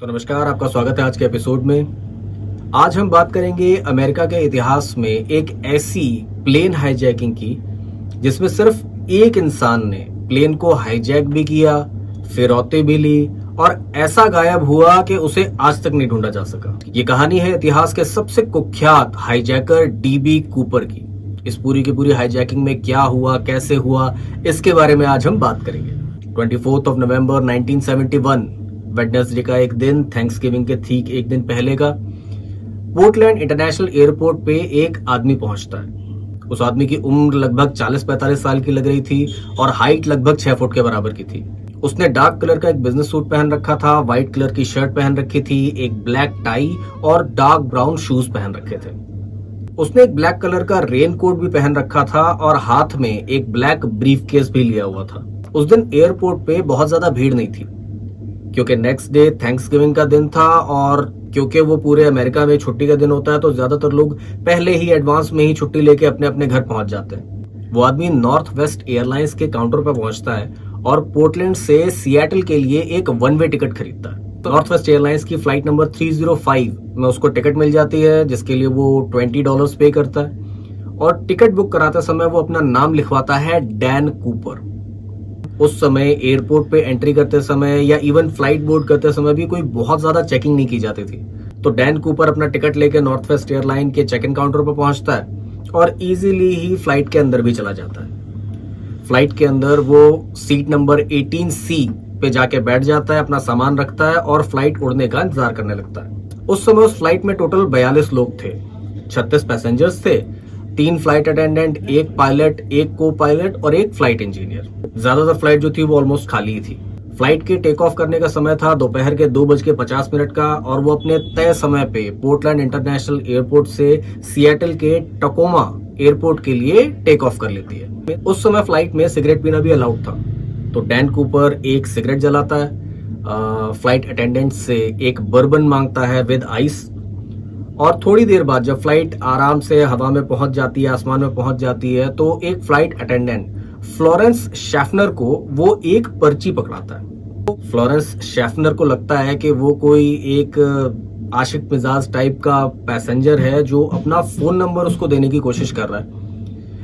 तो नमस्कार, आपका स्वागत है आज के एपिसोड में। आज हम बात करेंगे अमेरिका के इतिहास में एक ऐसी प्लेन हाईजैकिंग की जिसमें सिर्फ एक इंसान ने प्लेन को हाईजैक भी किया, फिरौती भी ली और ऐसा गायब हुआ कि उसे आज तक नहीं ढूंढा जा सका। ये कहानी है इतिहास के सबसे कुख्यात हाईजैकर डीबी कूपर की। इस पूरी की पूरी हाईजैकिंग में क्या हुआ, कैसे हुआ, इसके बारे में आज हम बात करेंगे। 24 नवंबर 1971 वेडनेसडे का एक दिन, थैंक्सगिविंग के ठीक एक दिन पहले का, पोर्टलैंड इंटरनेशनल एयरपोर्ट पे एक आदमी पहुंचता है। उस आदमी की उम्र लगभग 40-45 साल की लग रही थी और हाइट लगभग 6 फुट के बराबर की थी। उसने डार्क कलर का एक बिजनेस सूट पहन रखा था, व्हाइट कलर की शर्ट पहन रखी थी, एक ब्लैक टाई और डार्क ब्राउन शूज पहन रखे थे। उसने एक ब्लैक कलर का रेन कोट भी पहन रखा था और हाथ में एक ब्लैक ब्रीफ केस भी लिया हुआ था। उस दिन एयरपोर्ट पे बहुत ज्यादा भीड़ नहीं थी क्योंकि नेक्स्ट डे थैंक्सगिविंग का दिन था और क्योंकि वो पूरे अमेरिका में छुट्टी का दिन होता है तो ज्यादातर लोग पहले ही एडवांस में ही छुट्टी लेके अपने अपने घर पहुंच जाते हैं। वो आदमी नॉर्थ वेस्ट एयरलाइंस के काउंटर पर पहुंचता है और पोर्टलैंड से सिएटल के लिए एक वन वे टिकट खरीदता है। तो नॉर्थ वेस्ट एयरलाइंस की फ्लाइट नंबर 305 में उसको टिकट मिल जाती है, जिसके लिए वो $20 पे करता है और टिकट बुक कराते समय वो अपना नाम लिखवाता है डैन कूपर। उस समय एयरपोर्ट पे एंट्री करते समय या इवन फ्लाइट बोर्ड करते समय भी कोई बहुत ज्यादा चेकिंग नहीं की जाती थी। तो डैन कूपर अपना टिकट लेके नॉर्थ वेस्ट एयरलाइन के चेक इन काउंटर पर पहुंचता है और इजीली ही फ्लाइट के अंदर भी चला जाता है। फ्लाइट के अंदर वो सीट नंबर 18C पे जाके बैठ जाता है, अपना सामान रखता है और फ्लाइट उड़ने का इंतजार करने लगता है। उस समय उस फ्लाइट में टोटल 42 लोग थे, 36 पैसेंजर्स थे, 3 फ्लाइट अटेंडेंट, 1 पायलट, 1 को पायलट और 1 फ्लाइट इंजीनियर। ज्यादातर फ्लाइट जो थी वो ऑलमोस्ट खाली ही थी। फ्लाइट के टेक ऑफ करने का समय था दोपहर के 2:50 का और वो अपने तय समय पे पोर्टलैंड इंटरनेशनल एयरपोर्ट से सिएटल के टकोमा एयरपोर्ट के लिए टेक ऑफ कर लेती है। उस समय फ्लाइट में सिगरेट पीना भी अलाउड था। तो डैन कूपर एक सिगरेट जलाता है, फ्लाइट अटेंडेंट से एक बर्बन मांगता है विद आइस और थोड़ी देर बाद जब फ्लाइट आराम से हवा में पहुंच जाती है, आसमान में पहुंच जाती है, तो एक फ्लाइट अटेंडेंट फ्लोरेंस शेफनर को वो एक पर्ची पकड़ाता है। फ्लोरेंस शेफनर को लगता है कि वो कोई एक आशिक मिजाज टाइप का पैसेंजर है जो अपना फोन नंबर उसको देने की कोशिश कर रहा है।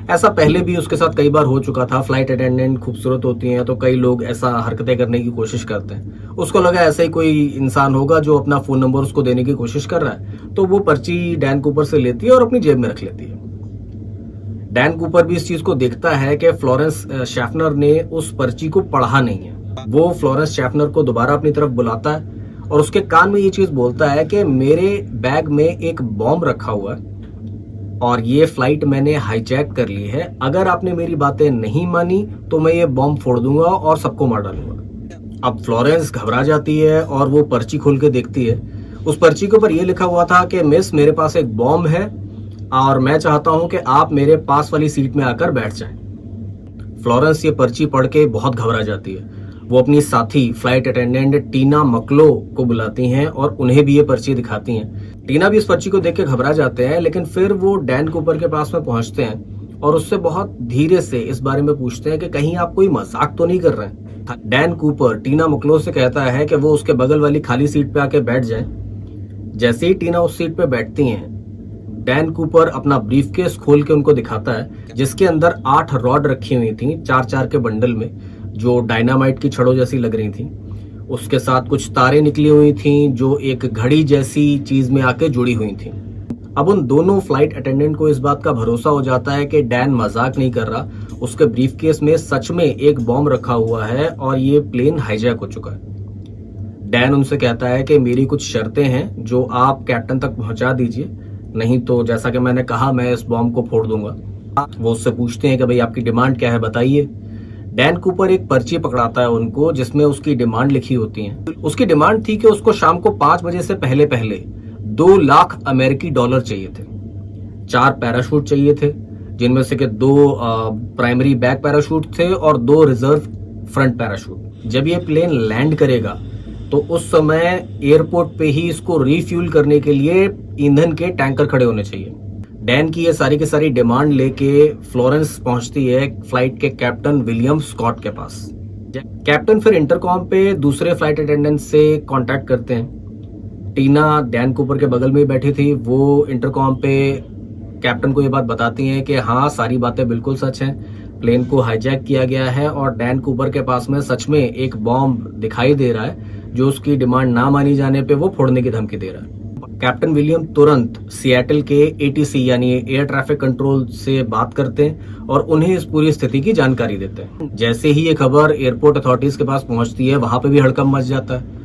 ऐसा पहले भी उसके साथ कई बार हो चुका था। फ्लाइट अटेंडेंट खूबसूरत होती हैं तो कई लोग ऐसा हरकतें करने की कोशिश करते हैं। उसको लगा ऐसा ही कोई इंसान होगा जो अपना फोन नंबर उसको देने की कोशिश कर रहा है, तो वो पर्ची डैन कूपर से लेती है और अपनी जेब में रख लेती है। डैन कूपर भी इस चीज को देखता है कि फ्लोरेंस शेफनर ने उस पर्ची को पढ़ा नहीं है। वो फ्लोरेंस शेफनर को दोबारा अपनी तरफ बुलाता है और उसके कान में ये चीज बोलता है कि मेरे बैग में एक बॉम्ब रखा हुआ है और ये फ्लाइट मैंने हाईजैक कर ली है। अगर आपने मेरी बातें नहीं मानी तो मैं ये बॉम्ब फोड़ दूंगा और सबको मार डालूंगा। अब फ्लोरेंस घबरा जाती है और वो पर्ची खोल के देखती है। उस पर्ची के ऊपर ये लिखा हुआ था कि मिस, मेरे पास एक बॉम्ब है और मैं चाहता हूं कि आप मेरे पास वाली सीट में आकर बैठ जाएं। फ्लोरेंस ये पर्ची पढ़ के बहुत घबरा जाती है। वो अपनी साथी फ्लाइट अटेंडेंट टीना मकलो को बुलाती हैं और उन्हें भी ये पर्ची दिखाती हैं। टीना भी इस पर्ची को देख के घबरा जाते हैं, लेकिन फिर वो डैन कूपर के पास में पहुंचते हैं और उससे बहुत धीरे से इस बारे में पूछते हैं कि कहीं आप कोई मजाक तो नहीं कर रहे हैं। डैन कूपर टीना मकलो से कहता है कि वो उसके बगल वाली खाली सीट पे आके बैठ जाए। जैसे ही टीना उस सीट पे बैठती हैं, डैन कूपर अपना ब्रीफकेस खोल के उनको दिखाता है, जिसके अंदर 8 रॉड रखी हुई थी 4-4 के बंडल में, जो डायनामाइट की छड़ों जैसी लग रही थी। उसके साथ कुछ तारें निकली हुई थी जो एक घड़ी जैसी चीज में आके जुड़ी हुई थी। अब उन दोनों फ्लाइट अटेंडेंट को इस बात का भरोसा हो जाता है कि डैन मजाक नहीं कर रहा, उसके ब्रीफकेस में सच में एक बॉम्ब रखा हुआ है और ये प्लेन हाईजैक हो चुका है। डैन उनसे कहता है कि मेरी कुछ शर्तें हैं जो आप कैप्टन तक पहुंचा दीजिए, नहीं तो जैसा कि मैंने कहा मैं इस बॉम्ब को फोड़ दूंगा। वो उससे पूछते हैं कि भाई आपकी डिमांड क्या है, बताइए। डैन कूपर एक पर्ची पकड़ाता है उनको जिसमें उसकी डिमांड लिखी होती है। उसकी डिमांड थी कि उसको शाम को 5 बजे से पहले पहले 2 लाख अमेरिकी डॉलर चाहिए थे, 4 पैराशूट चाहिए थे, जिनमें से कि 2 प्राइमरी बैक पैराशूट थे और 2 रिजर्व फ्रंट पैराशूट। जब ये प्लेन लैंड करेगा तो उस समय एयरपोर्ट पे ही इसको रिफ्यूल करने के लिए ईंधन के टैंकर खड़े होने चाहिए। डैन की ये सारी की सारी डिमांड लेके फ्लोरेंस पहुंचती है फ्लाइट के कैप्टन विलियम स्कॉट के पास। कैप्टन फिर इंटरकॉम पे दूसरे फ्लाइट अटेंडेंट से कांटेक्ट करते हैं टीना डैन कूपर के बगल में ही बैठी थी। वो इंटरकॉम पे कैप्टन को ये बात बताती हैं कि हाँ, सारी बातें बिल्कुल सच हैं, प्लेन को हाईजैक किया गया है और डैन कूपर के पास में सच में एक बॉम्ब दिखाई दे रहा है जो उसकी डिमांड ना मानी जाने पे वो फोड़ने की धमकी दे रहा है। कैप्टन विलियम तुरंत सिएटल के एटीसी यानी एयर ट्रैफिक कंट्रोल से बात करते हैं और उन्हें इस पूरी स्थिति की जानकारी देते हैं। जैसे ही ये खबर एयरपोर्ट अथॉरिटीज के पास पहुंचती है, वहां पे भी हड़कंप मच जाता है।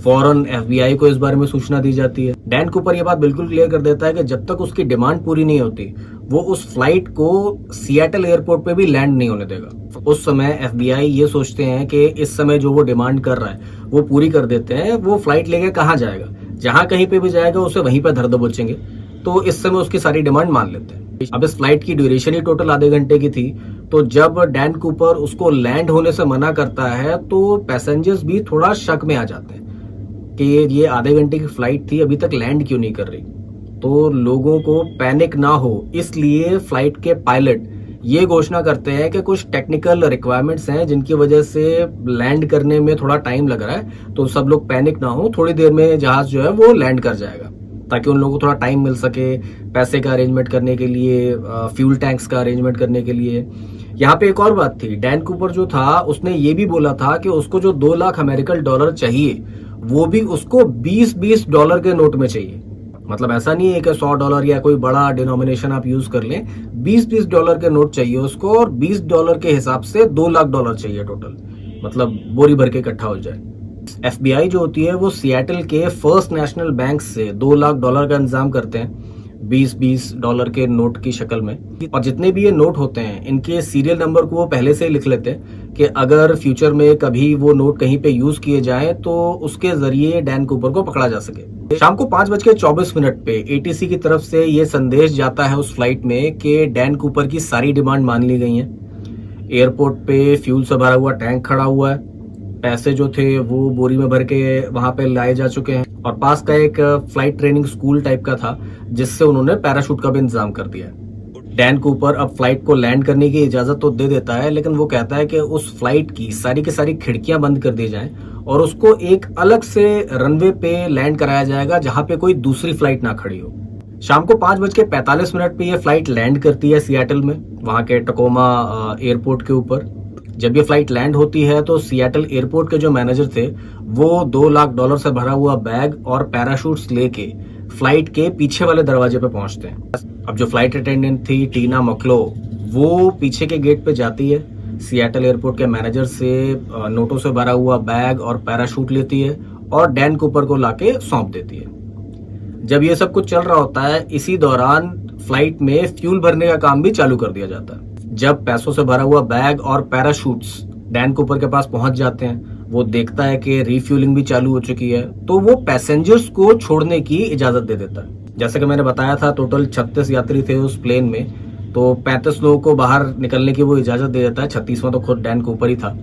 फौरन एफबीआई को इस बारे में सूचना दी जाती है। डैन कूपर ये बात बिल्कुल क्लियर कर देता है कि जब तक उसकी डिमांड पूरी नहीं होती, वो उस फ्लाइट को सिएटल एयरपोर्ट पे भी लैंड नहीं होने देगा। उस समय एफबीआई ये सोचते हैं कि इस समय जो वो डिमांड कर रहा है वो पूरी कर देते हैं। वो फ्लाइट लेके कहाँ जाएगा, जहां कहीं पे भी जाएगा उसे वहीं पे धर दबोचेंगे, तो इस समय उसकी सारी डिमांड मान लेते हैं। अब इस फ्लाइट की ड्यूरेशन ही टोटल आधे घंटे की थी, तो जब डैन कूपर उसको लैंड होने से मना करता है तो पैसेंजर्स भी थोड़ा शक में आ जाते हैं कि ये आधे घंटे की फ्लाइट थी, अभी तक लैंड क्यों नहीं कर रही। तो लोगों को पैनिक ना हो इसलिए फ्लाइट के पायलट ये घोषणा करते हैं कि कुछ टेक्निकल रिक्वायरमेंट्स हैं जिनकी वजह से लैंड करने में थोड़ा टाइम लग रहा है, तो सब लोग पैनिक ना हो, थोड़ी देर में जहाज जो है वो लैंड कर जाएगा, ताकि उन लोगों को थोड़ा टाइम मिल सके पैसे का अरेंजमेंट करने के लिए, फ्यूल टैंक्स का अरेंजमेंट करने के लिए। यहाँ पे एक और बात थी, डैन कूपर जो था उसने ये भी बोला था कि उसको जो 2 लाख अमेरिकन डॉलर चाहिए वो भी उसको 20-20 डॉलर के नोट में चाहिए। मतलब ऐसा नहीं है कि $100 या कोई बड़ा डिनोमिनेशन आप यूज कर लें, 20-20 डॉलर के नोट चाहिए उसको और $20 के हिसाब से $2 लाख चाहिए टोटल, मतलब बोरी भर के इकट्ठा हो जाए। एफबीआई जो होती है वो सिएटल के फर्स्ट नेशनल बैंक से $2 लाख का इंतजाम करते हैं 20-20 डॉलर के नोट की शक्ल में। और जितने भी ये नोट होते हैं इनके सीरियल नंबर को वो पहले से ही लिख लेते हैं कि अगर फ्यूचर में कभी वो नोट कहीं पे यूज किए जाएं तो उसके जरिए डैन कूपर को पकड़ा जा सके। शाम को 5:24 पे एटीसी की तरफ से ये संदेश जाता है उस फ्लाइट में कि डैन कूपर की सारी डिमांड मान ली गई है। एयरपोर्ट पे फ्यूल से भरा हुआ टैंक खड़ा हुआ है, पैसे जो थे वो बोरी में भर के वहां पे लाए जा चुके हैं और पास का एक फ्लाइट ट्रेनिंग स्कूल टाइप का था जिससे उन्होंने पैराशूट का भी इंतजाम कर दिया है। डैन कूपर अब फ्लाइट को लैंड करने की इजाजत तो दे देता है, लेकिन वो कहता है कि उस फ्लाइट की सारी खिड़कियां बंद कर दी जाएं और उसको एक अलग से रनवे पे लैंड कराया जाएगा जहां पे कोई दूसरी फ्लाइट ना खड़ी हो। शाम को 5:45 पे ये फ्लाइट लैंड करती है सिएटल में, वहां के टकोमा एयरपोर्ट के ऊपर। जब ये फ्लाइट लैंड होती है तो सिएटल एयरपोर्ट के जो मैनेजर थे वो $2 लाख से भरा हुआ बैग और पैराशूट्स लेके फ्लाइट के पीछे वाले दरवाजे पे पहुंचते हैं। अब जो फ्लाइट अटेंडेंट थी टीना मकलो, वो पीछे के गेट पे जाती है, सिएटल एयरपोर्ट के मैनेजर से नोटों से भरा हुआ बैग और पैराशूट लेती है और डैन कूपर को लाके सौंप देती है। जब ये सब कुछ चल रहा होता है, इसी दौरान फ्लाइट में फ्यूल भरने का काम भी चालू कर दिया जाता है। जब पैसों से भरा हुआ बैग और पैराशूट्स डैन कूपर के पास पहुंच जाते हैं, वो देखता है कि रिफ्यूलिंग भी चालू हो चुकी है, तो वो पैसेंजर्स को छोड़ने की इजाजत दे देता है। जैसे कि मैंने बताया था, टोटल 36 यात्री थे उस प्लेन में, तो 35 लोगों को बाहर निकलने की वो इजाजत दे देता है। 36वां तो खुद डैन कूपर ही था।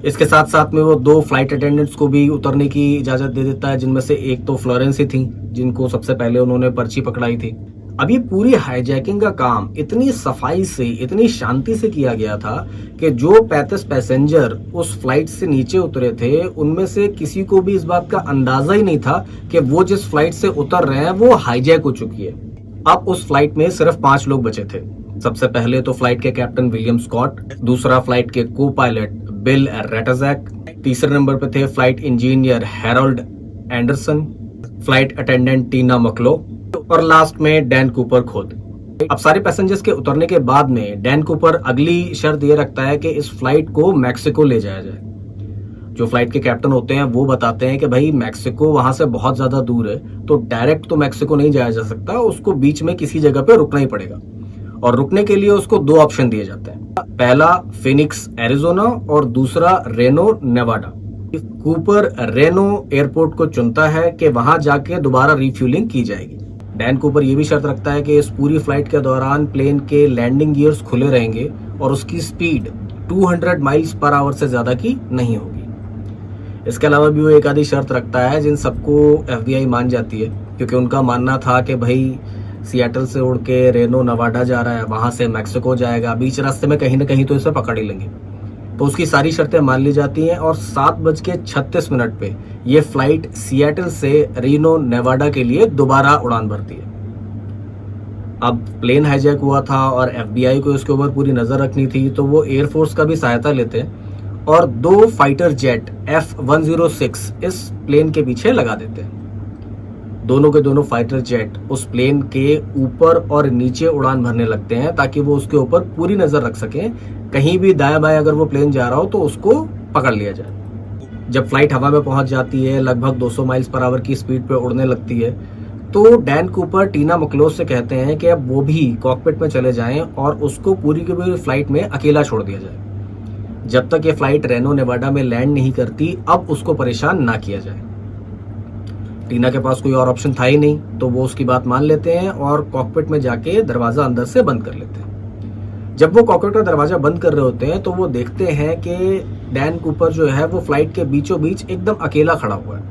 इसके साथ साथ में वो 2 फ्लाइट अटेंडेंट्स को भी उतरने की इजाजत दे देता है, जिनमें से एक तो फ्लोरेंस ही थी, जिनको सबसे पहले उन्होंने पर्ची पकड़ाई थी। अब ये पूरी हाईजैकिंग का काम इतनी सफाई से, इतनी शांति से किया गया था कि जो 35 पैसेंजर उस फ्लाइट से नीचे उतरे थे, उनमें से किसी को भी इस बात का अंदाजा ही नहीं था कि वो जिस फ्लाइट से उतर रहे हैं वो हाईजैक हो चुकी है। अब उस फ्लाइट में सिर्फ 5 लोग बचे थे। सबसे पहले तो फ्लाइट के कैप्टन विलियम स्कॉट, दूसरा फ्लाइट के को पायलट बिल रेटाजैक, तीसरे नंबर पे थे flight engineer Harold Anderson, flight attendant Tina Mucklow और लास्ट में डैन कूपर खुद। अब सारे पैसेंजर्स के उतरने के बाद में डैन कूपर अगली शर्त ये रखता है कि इस फ्लाइट को मैक्सिको ले जाया जाए। जो फ्लाइट के कैप्टन होते हैं वो बताते हैं कि भाई मैक्सिको वहां से बहुत ज्यादा दूर है, तो डायरेक्ट तो मैक्सिको नहीं जाया जा सकता, उसको बीच में किसी जगह पे रुकना ही पड़ेगा। और रुकने के लिए उसको 2 ऑप्शन दिए जाते हैं, पहला फिनिक्स एरिजोना और दूसरा Reno Nevada. Cooper Reno airport को चुनता है कि वहां जाके दोबारा रिफ्यूलिंग की जाएगी। डैन कूपर ये भी शर्त रखता है कि इस पूरी फ्लाइट के दौरान प्लेन के लैंडिंग गियर्स खुले रहेंगे और उसकी स्पीड 200 माइल्स पर आवर से ज्यादा की नहीं होगी। इसके अलावा भी वो एक आधी शर्त रखता है जिन सबको एफबीआई मान जाती है, क्योंकि उनका मानना था कि भाई सिएटल से उड़ के रेनो नवाडा जा रहा है, वहां से मैक्सिको जाएगा, बीच रास्ते में कहीं ना कहीं तो इसे पकड़ ही लेंगे। तो उसकी सारी शर्तें मान ली जाती हैं और 7:36 पे ये फ्लाइट सिएटल से रीनो नेवाडा के लिए दोबारा उड़ान भरती है। अब प्लेन हाईजैक हुआ था और एफबीआई को इसके ऊपर पूरी नजर रखनी थी, तो वो एयरफोर्स का भी सहायता लेते हैं और 2 फाइटर जेट F-106 इस प्लेन के पीछे लगा देते हैं। दोनों के दोनों फाइटर जेट उस प्लेन के ऊपर और नीचे उड़ान भरने लगते हैं ताकि वो उसके ऊपर पूरी नजर रख सकें, कहीं भी दाएं बाएं अगर वो प्लेन जा रहा हो तो उसको पकड़ लिया जाए। जब फ्लाइट हवा में पहुंच जाती है, लगभग 200 माइल्स पर आवर की स्पीड पे उड़ने लगती है, तो डैन कूपर टीना मकलोज से कहते हैं कि अब वो भी कॉकपिट में चले जाएं और उसको पूरी की पूरी फ्लाइट में अकेला छोड़ दिया जाए। जब तक ये फ्लाइट रेनो नेवाडा में लैंड नहीं करती, अब उसको परेशान ना किया जाए। टीना के पास कोई और ऑप्शन था ही नहीं, तो वो उसकी बात मान लेते हैं और कॉकपिट में जाके दरवाजा अंदर से बंद कर लेते हैं। जब वो कॉकपिट का दरवाजा बंद कर रहे होते हैं तो वो देखते हैं कि डैन कूपर जो है वो फ्लाइट के बीचों बीच एकदम अकेला खड़ा हुआ है।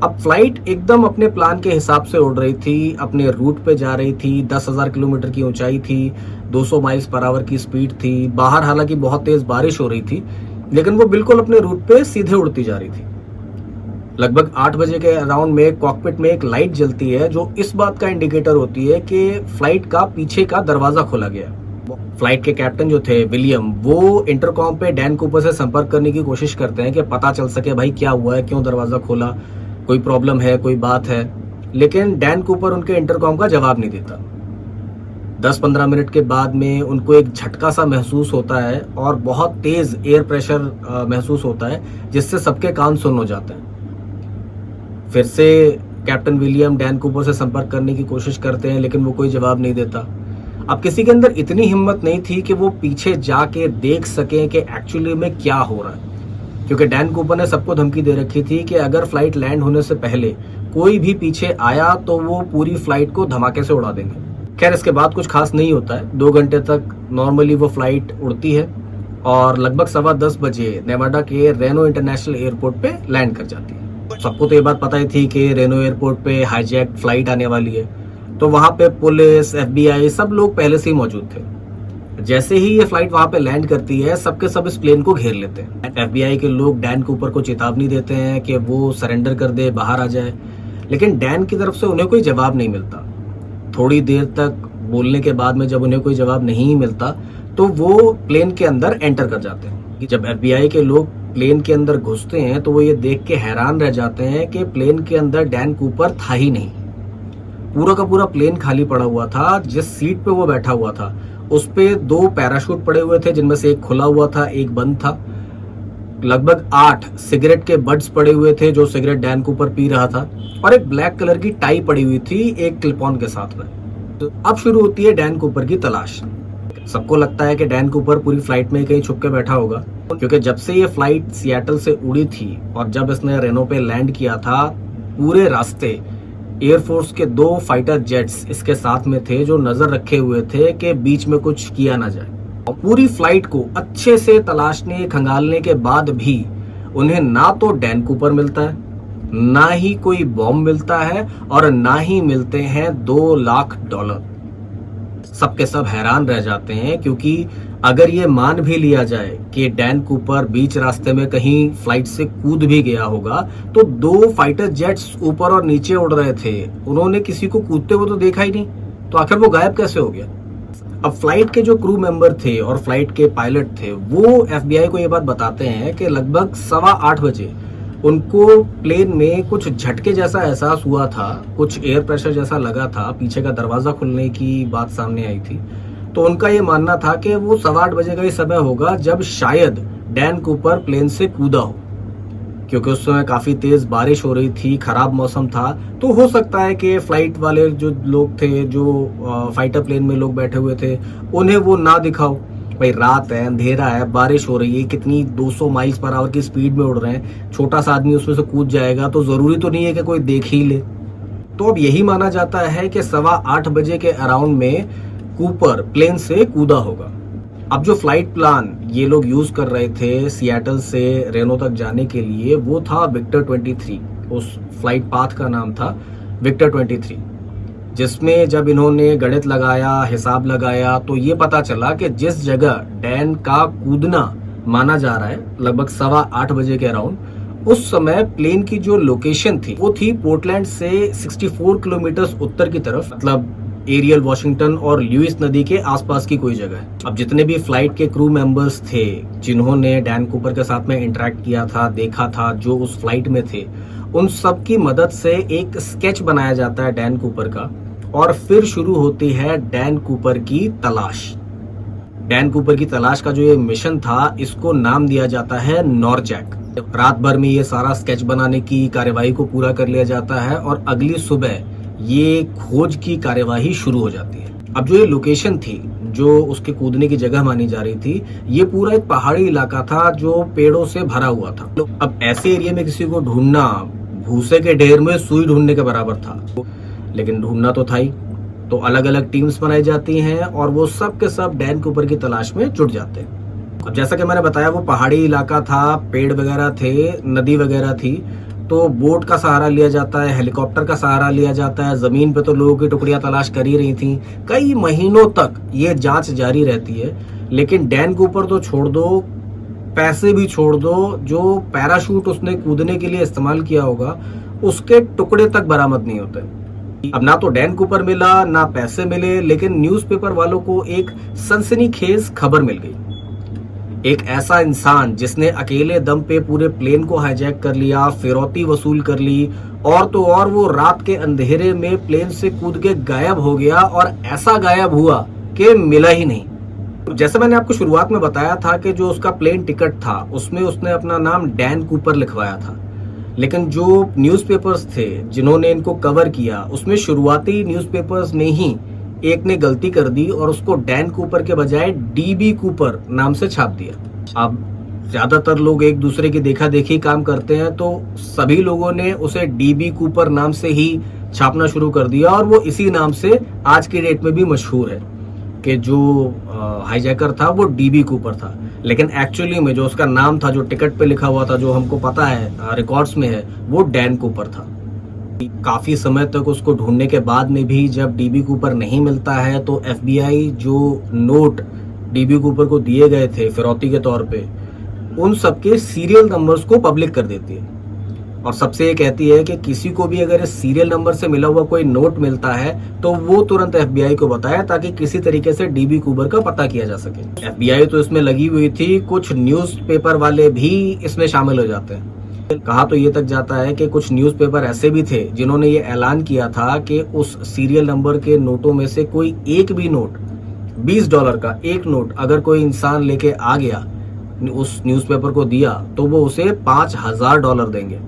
अब फ्लाइट एकदम अपने प्लान के हिसाब से उड़ रही थी, अपने रूट पे जा रही थी। 10,000 किलोमीटर की ऊंचाई थी, 200 माइल्स पर आवर की स्पीड थी। बाहर हालांकि बहुत तेज बारिश हो रही थी, लेकिन वो बिल्कुल अपने रूट पे सीधे उड़ती जा रही थी। लगभग 8 बजे के अराउंड में कॉकपिट में एक लाइट जलती है जो इस बात का इंडिकेटर होती है कि फ्लाइट का पीछे का दरवाजा खोला गया। फ्लाइट के कैप्टन जो थे विलियम, वो इंटरकॉम पे डैन कूपर से संपर्क करने की कोशिश करते हैं कि पता चल सके भाई क्या हुआ है, क्यों दरवाजा खोला, कोई प्रॉब्लम है, कोई बात है। लेकिन डैन कूपर उनके इंटरकॉम का जवाब नहीं देता। 10-15 मिनट के बाद में उनको एक झटका सा महसूस होता है और बहुत तेज एयर प्रेशर महसूस होता है, जिससे सबके कान सुन्न हो जाते हैं। फिर से कैप्टन विलियम डैन कूपर से संपर्क करने की कोशिश करते हैं, लेकिन वो कोई जवाब नहीं देता। अब किसी के अंदर इतनी हिम्मत नहीं थी कि वो पीछे जाके देख सकें कि एक्चुअली में क्या हो रहा है, क्योंकि डैन कूपर ने सबको धमकी दे रखी थी कि अगर फ्लाइट लैंड होने से पहले कोई भी पीछे आया तो वो पूरी फ्लाइट को धमाके से उड़ा देंगे। खैर, इसके बाद कुछ खास नहीं होता है। 2 घंटे तक नॉर्मली वो फ्लाइट उड़ती है और लगभग 10:15 बजे नेवाडा के रेनो इंटरनेशनल एयरपोर्ट पे लैंड कर जाती है। सबको तो ये बात पता ही थी कि रेनो एयरपोर्ट पे हाईजैक फ्लाइट आने वाली है, तो वहां पे पुलिस, एफबीआई सब लोग पहले से ही मौजूद थे। जैसे ही ये फ्लाइट वहां पे लैंड करती है, सबके सब इस प्लेन को घेर लेते हैं। एफबीआई के लोग डैन कूपर को चेतावनी देते हैं कि वो सरेंडर कर दे, बाहर आ जाए, लेकिन डैन की तरफ से उन्हें कोई जवाब नहीं मिलता। थोड़ी देर तक बोलने के बाद में जब उन्हें कोई जवाब नहीं मिलता तो वो प्लेन के अंदर एंटर कर जाते हैं। जब एफबीआई के लोग प्लेन के अंदर घुसते हैं तो वो ये देख के हैरान रह जाते हैं कि प्लेन के अंदर डैन कूपर था ही नहीं। पूरा का पूरा प्लेन खाली पड़ा हुआ था। जिस सीट पे वो बैठा हुआ था उस पे 2 पैराशूट पड़े हुए थे, जिनमें से एक खुला हुआ था, एक बंद था। लगभग 8 सिगरेट के बड्स पड़े हुए थे जो सिगरेट डैन कूपर पी रहा था, और एक ब्लैक कलर की टाई पड़ी हुई थी एक क्लिप ऑन के साथ में। तो अब शुरू होती है डैन कूपर की तलाश। सबको लगता है कि डैन कूपर पूरी फ्लाइट में कहीं छुप के बैठा होगा, क्योंकि जब से ये फ्लाइट सिएटल से उड़ी थी और जब इसने रेनो पे लैंड किया था, पूरे रास्ते एयरफोर्स के 2 फाइटर जेट्स इसके साथ में थे जो नजर रखे हुए थे कि बीच में कुछ किया ना जाए। और पूरी फ्लाइट को अच्छे से तलाशने खंगालने के बाद भी उन्हें ना तो डैन कूपर मिलता है, ना ही कोई बॉम्ब मिलता है, और ना ही मिलते हैं $2 लाख। सबके सब हैरान रह जाते हैं, क्योंकि अगर ये मान भी लिया जाए कि डैन कूपर बीच रास्ते में कहीं फ्लाइट से कूद भी गया होगा, तो 2 फाइटर जेट्स ऊपर और नीचे उड़ रहे थे, उन्होंने किसी को कूदते हुए तो देखा ही नहीं, तो आखिर वो गायब कैसे हो गया। अब फ्लाइट के जो क्रू मेंबर थे और फ्लाइट के पायलट थे, वो एफबीआई को ये बात बताते हैं कि लगभग 8:15 बजे उनको प्लेन में कुछ झटके जैसा एहसास हुआ था, कुछ एयर प्रेशर जैसा लगा था, पीछे का दरवाजा खुलने की बात सामने आई थी। तो उनका ये मानना था कि वो 8:15 बजे का ही समय होगा जब शायद डैन कूपर प्लेन से कूदा हो, क्योंकि उस समय काफी तेज बारिश हो रही थी, खराब मौसम था। तो हो सकता है कि फ्लाइट वाले जो लोग थे, जो फाइटर प्लेन में लोग बैठे हुए थे, उन्हें वो ना दिखाओ। भाई रात है, अंधेरा है, बारिश हो रही है, कितनी 200 माइल्स पर आवर की स्पीड में उड़ रहे हैं, छोटा सा आदमी उसमें से कूद जाएगा तो जरूरी तो नहीं है कि कोई देख ही ले। तो अब यही माना जाता है कि 8:15 बजे के अराउंड में कूपर प्लेन से कूदा होगा। अब जो फ्लाइट प्लान ये लोग यूज कर रहे थे सिएटल से रेनो तक जाने के लिए, वो था विक्टर 23। उस फ्लाइट पाथ का नाम था विक्टर 23, जिसमें जब इन्होंने गणित लगाया, हिसाब लगाया, तो ये पता चला कि जिस जगह डैन का कूदना माना जा रहा है लगभग 8:15 के अराउंड, उस समय प्लेन की जो लोकेशन थी वो थी पोर्टलैंड से 64 किलोमीटर उत्तर की तरफ, मतलब एरियल वाशिंगटन और ल्यूइस नदी के आसपास की कोई जगह है। अब जितने भी फ्लाइट के क्रू मेंबर्स थे जिन्होंने डैन कूपर के साथ में इंटरेक्ट किया था, देखा था, जो उस फ्लाइट में थे, उन सब की मदद से एक स्केच बनाया जाता है डैन कूपर का, और फिर शुरू होती है डैन कूपर की तलाश। डैन कूपर की तलाश का जो ये मिशन था, इसको नाम दिया जाता है नॉरजैक। रात भर में ये सारा स्केच बनाने की कार्यवाही को पूरा कर लिया जाता है और अगली सुबह ये खोज की कार्यवाही शुरू हो जाती है। अब जो ये लोकेशन थी, जो उसके कूदने की जगह मानी जा रही थी, ये पूरा एक पहाड़ी इलाका था जो पेड़ों से भरा हुआ था। अब ऐसे एरिया में किसी को ढूंढना भूसे के ढेर में सुई ढूंढने के बराबर था, लेकिन ढूंढना तो था ही। तो अलग अलग टीम्स बनाई जाती हैं और वो सब के सब डैन कूपर की तलाश में जुट जाते हैं। अब जैसा कि मैंने बताया, वो पहाड़ी इलाका था, पेड़ वगैरह थे, नदी वगैरह थी, तो बोट का सहारा लिया जाता है, हेलीकॉप्टर का सहारा लिया जाता है। जमीन पे तो लोगों की टुकड़ियां तलाश कर ही रही थी। कई महीनों तक ये जांच जारी रहती है, लेकिन डैन कूपर तो छोड़ दो, पैसे भी छोड़ दो, जो पैराशूट उसने कूदने के लिए इस्तेमाल किया होगा उसके टुकड़े तक बरामद नहीं होते। अब ना तो डैन कूपर मिला, ना पैसे मिले, लेकिन न्यूज़पेपर वालों को एक सनसनीखेज खबर मिल गई। एक ऐसा इंसान जिसने अकेले दम पे पूरे प्लेन को हाईजैक कर लिया, फिरौती वसूल कर ली, और तो और वो रात के अंधेरे में प्लेन से कूद के गायब हो गया, और ऐसा गायब हुआ कि मिला ही नहीं। जैसे मैंने आपको शुरुआत में बताया था कि जो उसका प्लेन टिकट था उसमें उसने अपना नाम डैन कूपर लिखवाया था, लेकिन जो न्यूज़पेपर्स थे जिन्होंने इनको कवर किया, उसमें शुरुआती न्यूज़पेपर्स में ही एक ने गलती कर दी और उसको डैन कूपर के बजाय डीबी कूपर नाम से छाप दिया। अब ज्यादातर लोग एक दूसरे की देखा देखी काम करते हैं, तो सभी लोगों ने उसे डीबी कूपर नाम से ही छापना शुरू कर दिया, और वो इसी नाम से आज की डेट में भी मशहूर है कि जो हाईजैकर था वो डीबी कूपर था। लेकिन एक्चुअली में जो उसका नाम था, जो टिकट पे लिखा हुआ था, जो हमको पता है रिकॉर्ड्स में है, वो डैन कूपर था। काफी समय तक उसको ढूंढने के बाद में भी जब डीबी कूपर नहीं मिलता है, तो एफबीआई जो नोट डीबी कूपर को दिए गए थे फिरौती के तौर पे, उन सबके सीरियल नंबर्स को पब्लिक कर देती है, और सबसे ये कहती है कि किसी को भी अगर इस सीरियल नंबर से मिला हुआ कोई नोट मिलता है तो वो तुरंत एफबीआई को बताए, ताकि किसी तरीके से डीबी कूपर का पता किया जा सके। एफबीआई तो इसमें लगी हुई थी, कुछ न्यूज़पेपर वाले भी इसमें शामिल हो जाते हैं। कहा तो ये तक जाता है कि कुछ न्यूज़पेपर ऐसे भी थे जिन्होंने ये ऐलान किया था कि उस सीरियल नंबर के नोटों में से कोई एक भी नोट, $20 का एक नोट अगर कोई इंसान लेके आ गया, उस न्यूज़पेपर को दिया, तो वो उसे $5000 देंगे।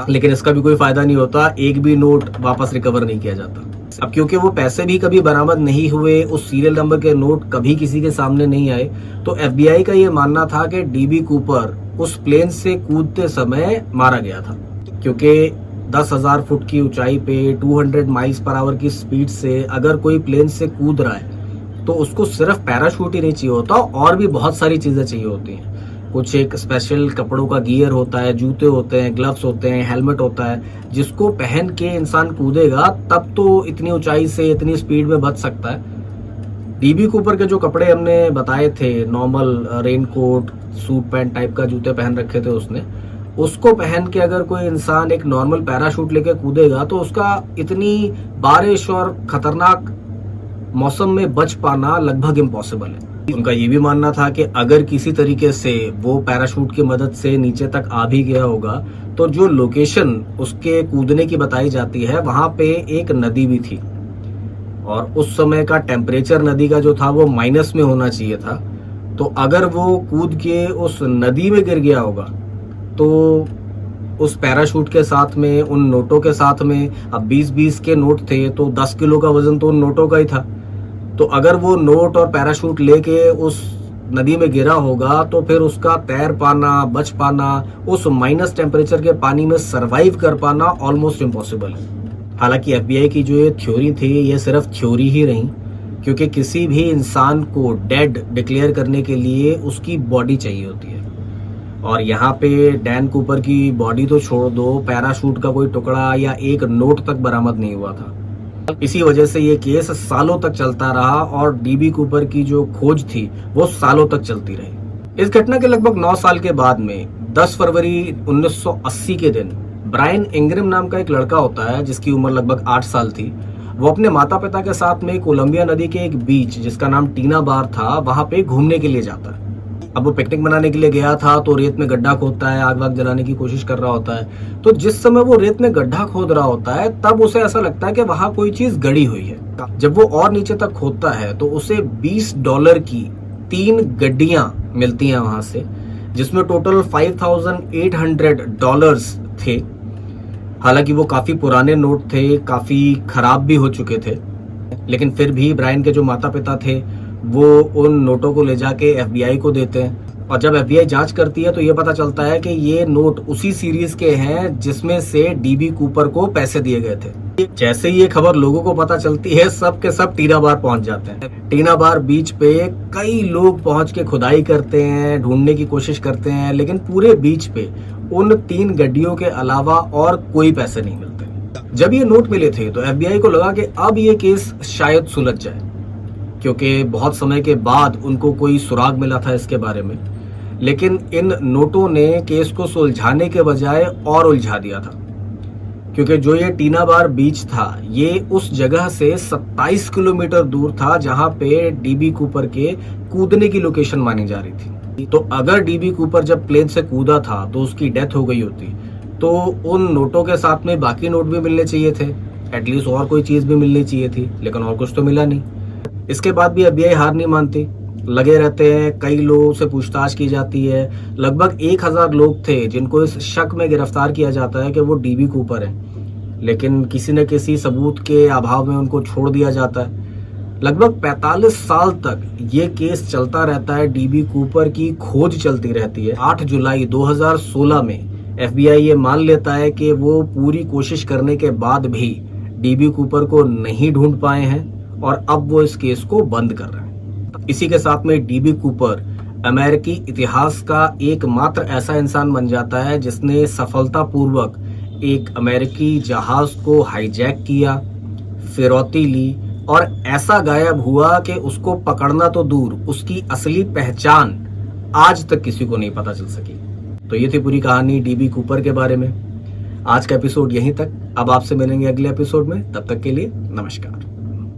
लेकिन इसका भी कोई फायदा नहीं होता, एक भी नोट वापस रिकवर नहीं किया जाता। अब क्योंकि वो पैसे भी कभी बरामद नहीं हुए, उस सीरियल नंबर के नोट कभी किसी के सामने नहीं आए, तो एफबीआई का ये मानना था कि डीबी कूपर उस प्लेन से कूदते समय मारा गया था, क्योंकि 10,000 फुट की ऊंचाई पे 200 माइल्स पर आवर की स्पीड से अगर कोई प्लेन से कूद रहा है तो उसको सिर्फ पैराशूट ही नहीं चाहिए होता, और भी बहुत सारी चीजें चाहिए होती हैं। कुछ एक स्पेशल कपड़ों का गियर होता है, जूते होते हैं, ग्लव्स होते हैं, हेलमेट होता है, जिसको पहन के इंसान कूदेगा तब तो इतनी ऊंचाई से इतनी स्पीड में बच सकता है। डीबी कूपर के जो कपड़े हमने बताए थे, normal raincoat, suit pant type का जूते पहन रखे थे उसने, उसको पहन के अगर कोई इंसान एक नॉर्मल पैराशूट लेके कूदेगा तो उसका इतनी बारिश और खतरनाक मौसम में बच पाना लगभग इम्पॉसिबल है। उनका ये भी मानना था कि अगर किसी तरीके से वो पैराशूट की मदद से नीचे तक आ भी गया होगा, तो जो लोकेशन उसके कूदने की बताई जाती है वहां पे एक नदी भी थी, और उस समय का टेम्परेचर नदी का जो था वो माइनस में होना चाहिए था। तो अगर वो कूद के उस नदी में गिर गया होगा तो उस पैराशूट के साथ में, उन नोटों के साथ में, अब 20-20 के नोट थे तो 10 किलो का वजन तो उन नोटों का ही था, तो अगर वो नोट और पैराशूट लेके उस नदी में गिरा होगा तो फिर उसका तैर पाना, बच पाना, उस माइनस टेम्परेचर के पानी में सरवाइव कर पाना ऑलमोस्ट इम्पॉसिबल है। हालांकि एफबीआई की जो ये थ्योरी थी, ये सिर्फ थ्योरी ही रही, क्योंकि किसी भी इंसान को डेड डिक्लेयर करने के लिए उसकी बॉडी चाहिए होती है, और यहाँ पे डैन कूपर की बॉडी तो छोड़ दो, पैराशूट का कोई टुकड़ा या एक नोट तक बरामद नहीं हुआ था। इसी वजह से ये केस सालों तक चलता रहा, और डीबी कूपर की जो खोज थी वो सालों तक चलती रही। इस घटना के लगभग 9 साल के बाद में 10 फरवरी 1980 के दिन ब्रायन इंग्रम नाम का एक लड़का होता है जिसकी उम्र लगभग 8 साल थी। वो अपने माता पिता के साथ में कोलंबिया नदी के एक बीच जिसका नाम टीना बार था वहां पे घूमने के लिए जाता है। अब वो पिकनिक मनाने के लिए गया था तो रेत में गड्ढा खोदता है, आग वाग जलाने की कोशिश कर रहा होता है। तो जिस समय वो रेत में गड्ढा खोद रहा होता है तब उसे ऐसा लगता है कि वहां कोई चीज गड़ी हुई है। जब वो और नीचे तक खोदता है तो उसे $20 की 3 गड्डियां मिलती हैं वहां से, जिसमें टोटल $5,800 थे। हालांकि वो काफी पुराने नोट थे, काफी खराब भी हो चुके थे, लेकिन फिर भी ब्रायन के जो माता पिता थे वो उन नोटों को ले जाके FBI को देते हैं। और जब FBI जांच करती है तो ये पता चलता है कि ये नोट उसी सीरीज के हैं जिसमें से DB कूपर को पैसे दिए गए थे। जैसे ही ये खबर लोगों को पता चलती है सब के सब टीना बार पहुंच जाते हैं। टीना बार बीच पे कई लोग पहुंच के खुदाई करते हैं, ढूंढने की कोशिश करते हैं, लेकिन पूरे बीच पे उन 3 गड्डियों के अलावा और कोई पैसे नहीं मिलते। जब ये नोट मिले थे तो FBI को लगा कि अब ये केस शायद सुलझ जाए, क्योंकि बहुत समय के बाद उनको कोई सुराग मिला था इसके बारे में। लेकिन इन नोटों ने केस को सुलझाने के बजाय और उलझा दिया था, क्योंकि जो ये टीना बार बीच था ये उस जगह से 27 किलोमीटर दूर था जहां पे DB कूपर के कूदने की लोकेशन मानी जा रही थी। तो अगर DB कूपर जब प्लेन से कूदा था तो उसकी डेथ हो गई होती, तो उन नोटों के साथ में बाकी नोट भी मिलने चाहिए थे, एटलीस्ट और कोई चीज भी मिलनी चाहिए थी, लेकिन और कुछ तो मिला नहीं। इसके बाद भी FBI हार नहीं मानती, लगे रहते हैं। कई लोगों से पूछताछ की जाती है। लगभग 1000 लोग थे जिनको इस शक में गिरफ्तार किया जाता है कि वो DB कूपर हैं, लेकिन किसी न किसी सबूत के अभाव में उनको छोड़ दिया जाता है। लगभग 45 साल तक ये केस चलता रहता है, DB कूपर की खोज चलती रहती है। 8 जुलाई 2016 में FBI ये मान लेता है कि वो पूरी कोशिश करने के बाद भी DB कूपर को नहीं ढूंढ पाए हैं और अब वो इस केस को बंद कर रहे हैं। इसी के साथ में DB कूपर अमेरिकी इतिहास का एकमात्र ऐसा इंसान बन जाता है जिसने सफलतापूर्वक एक अमेरिकी जहाज को हाईजैक किया, फिरौती ली और ऐसा गायब हुआ कि उसको पकड़ना तो दूर, उसकी असली पहचान आज तक किसी को नहीं पता चल सकी। तो ये थी पूरी कहानी DB कूपर के बारे में। आज का एपिसोड यहीं तक। अब आपसे मिलेंगे अगले एपिसोड में, तब तक के लिए नमस्कार।